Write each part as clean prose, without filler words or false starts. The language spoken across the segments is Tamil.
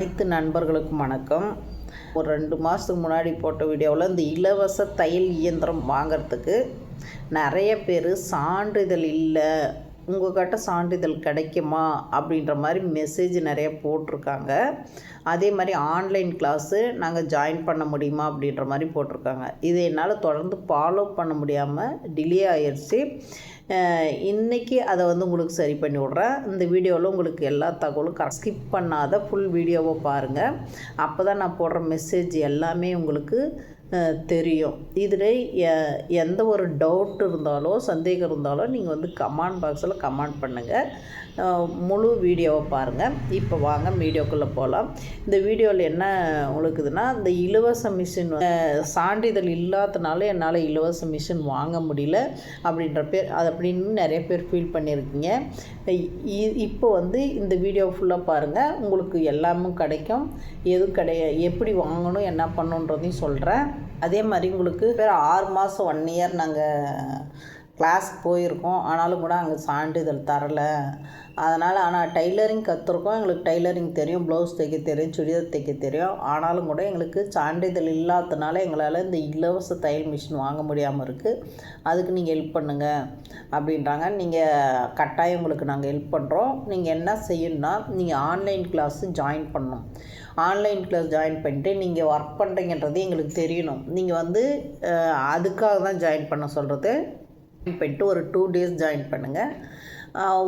அனைத்து நண்பர்களுக்கும் வணக்கம். ஒரு 2 மாதத்துக்கு முன்னாடி போட்ட வீடியோவில் இந்த இலவச தையல் இயந்திரம் வாங்கிறதுக்கு நிறைய பேர் சான்றிதழ் இல்லை, உங்கள்கிட்ட சான்றிதழ் கிடைக்குமா அப்படின்ற மாதிரி மெசேஜ் நிறைய போட்டிருக்காங்க. அதே மாதிரி ஆன்லைன் கிளாஸு நாங்கள் ஜாயின் பண்ண முடியுமா அப்படின்ற மாதிரி போட்டிருக்காங்க. இதை என்னால் தொடர்ந்து ஃபாலோ பண்ண முடியாமல் டிலே ஆயிடுச்சு. இன்றைக்கி அதை உங்களுக்கு சரி பண்ணி விட்றேன். இந்த வீடியோவில் உங்களுக்கு எல்லா தகவலும் ஸ்கிப் பண்ணாத ஃபுல் வீடியோவை பாருங்கள். அப்போ தான் நான் போடுற மெசேஜ் எல்லாமே உங்களுக்கு தெரியும். இதில் எந்த ஒரு டவுட் இருந்தாலோ சந்தேகம் இருந்தாலோ நீங்கள் கமெண்ட் பாக்ஸில் கமெண்ட் பண்ணுங்கள். முழு வீடியோவை பாருங்கள். இப்போ வாங்க வீடியோக்குள்ளே போகலாம். இந்த வீடியோவில் என்ன உங்களுக்குதுன்னா, இந்த இலவச மிஷின் சான்றிதழ் இல்லாதனால என்னால் இலவச மிஷின் வாங்க முடியல அப்படின்ற பேர் அது அப்படின்னு நிறைய பேர் ஃபீல் பண்ணியிருக்கீங்க. இப்போ இந்த வீடியோ ஃபுல்லாக பாருங்கள். உங்களுக்கு எல்லாமே கிடைக்கும். எப்படி வாங்கணும் என்ன பண்ணணுன்றதையும் சொல்கிறேன். அதே மாதிரி உங்களுக்கு 6 மாதம் 1 இயர் நாங்கள் கிளாஸ்க்கு போயிருக்கோம். ஆனாலும் கூட அங்கே சான்றிதழ் தரலை. ஆனால் டைலரிங் கற்றுருக்கோம். எங்களுக்கு டைலரிங் தெரியும், ப்ளவுஸ் தைக்க தெரியும், சுடிதார் தைக்க தெரியும். ஆனாலும் கூட எங்களுக்கு சான்றிதழ் இல்லாததுனால எங்களால் இந்த இலவச தையல் மிஷின் வாங்க முடியாமல் இருக்குது. அதுக்கு நீங்கள் ஹெல்ப் பண்ணுங்கள் அப்படின்றாங்க. நீங்கள் கட்டாயம் உங்களுக்கு நாங்கள் ஹெல்ப் பண்ணுறோம். நீங்கள் என்ன செய்யணும்னா, நீங்கள் ஆன்லைன் கிளாஸு ஜாயின் பண்ணணும். ஆன்லைன் கிளாஸ் ஜாயின் பண்ணிட்டு நீங்கள் ஒர்க் பண்ணுறீங்கன்றது எங்களுக்கு தெரியணும். நீங்கள் அதுக்காக தான் ஜாயின் பண்ண சொல்கிறது. பண்ணிட்டு ஒரு 2 டேஸ் ஜாயின் பண்ணுங்கள்.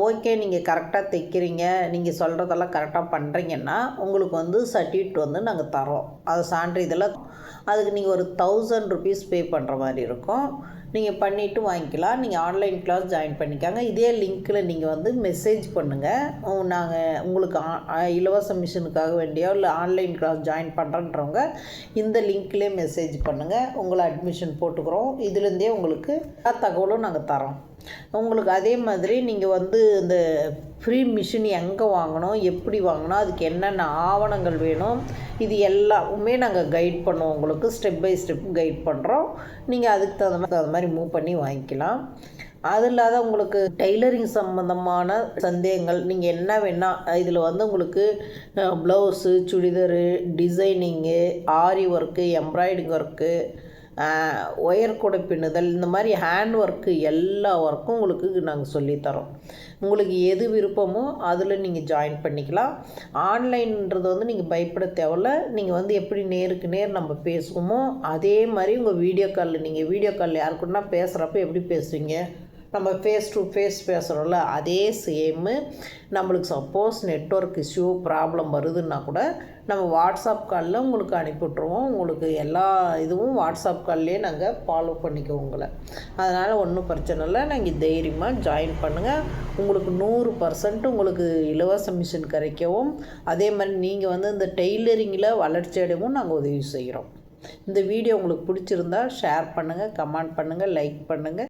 ஓகே, நீங்கள் கரெக்டாக தைக்கிறீங்க, நீங்கள் சொல்கிறதெல்லாம் கரெக்டாக பண்ணுறீங்கன்னா உங்களுக்கு சர்டிஃபிகேட் நாங்கள் தரோம். அது சான்றிதழ். அதுக்கு நீங்கள் ஒரு 1000 ருபீஸ் பே பண்ணுற மாதிரி இருக்கும். நீங்கள் பண்ணிவிட்டு வாங்கிக்கலாம். நீங்கள் ஆன்லைன் கிளாஸ் ஜாயின் பண்ணிக்காங்க. இதே லிங்க்கில் நீங்கள் மெசேஜ் பண்ணுங்கள். நாங்கள் உங்களுக்கு இலவச மிஷினுக்காக வேண்டியோ இல்லை ஆன்லைன் கிளாஸ் ஜாயின் பண்ணுறன்றவங்க இந்த லிங்க்லேயே மெசேஜ் பண்ணுங்கள். உங்களை அட்மிஷன் போட்டுக்கிறோம். இதுலேருந்தே உங்களுக்கு தகவலும் நாங்கள் தரோம். உங்களுக்கு அதே மாதிரி நீங்கள் இந்த ஃப்ரீ மிஷின் எங்கே வாங்கணும், எப்படி வாங்கணும், அதுக்கு என்னென்ன ஆவணங்கள் வேணும், இது எல்லாமே நாங்கள் கைட் பண்ணுவோம். உங்களுக்கு ஸ்டெப் பை ஸ்டெப் கைட் பண்ணுறோம். நீங்கள் அதுக்கு தகுந்த மாதிரி மூவ் பண்ணி வாங்கிக்கலாம். அது இல்லாத உங்களுக்கு டெய்லரிங் சம்மந்தமான சந்தேகங்கள் நீங்கள் என்ன வேணால் இதில் உங்களுக்கு ப்ளவுஸு, சுடிதாரு, டிசைனிங்கு, ஆரி ஒர்க்கு, எம்ப்ராய்டிங் ஒர்க்கு, ஒயர் கூடை பின்னுதல், இந்த மாதிரி ஹேண்ட் ஒர்க்கு எல்லா ஒர்க்கும் உங்களுக்கு நாங்கள் சொல்லித்தரோம். உங்களுக்கு எது விருப்பமோ அதில் நீங்கள் ஜாயின் பண்ணிக்கலாம். ஆன்லைன்ன்றது நீங்கள் பயப்பட தேவையில்ல. நீங்கள் எப்படி நேருக்கு நேர் நம்ம பேசுவோமோ அதே மாதிரி உங்கள் வீடியோ காலில் யாருக்குன்னா பேசுகிறப்ப எப்படி பேசுவீங்க, நம்ம ஃபேஸ் டு ஃபேஸ் பேசுகிறோம்ல, அதே சேமு. நம்மளுக்கு சப்போஸ் நெட்வொர்க் இஷ்யூ ப்ராப்ளம் வருதுன்னா கூட நம்ம வாட்ஸ்அப் காலில் உங்களுக்கு அனுப்பிவிட்ருவோம். உங்களுக்கு எல்லா இதுவும் வாட்ஸ்அப் கால்லேயே நாங்கள் ஃபாலோ பண்ணிக்குவோம் உங்களை. அதனால் ஒன்றும் பிரச்சனை இல்லை. நீங்கள் தைரியமாக ஜாயின் பண்ணுங்கள். உங்களுக்கு 100% உங்களுக்கு இலவச மிஷின் கிடைக்கவும், அதே மாதிரி நீங்கள் இந்த டெய்லரிங்கில் வளர்ச்சி அடையவும் நாங்கள் உதவி செய்கிறோம். இந்த வீடியோ உங்களுக்கு பிடிச்சிருந்தா ஷேர் பண்ணுங்கள், கமெண்ட் பண்ணுங்கள், லைக் பண்ணுங்கள்.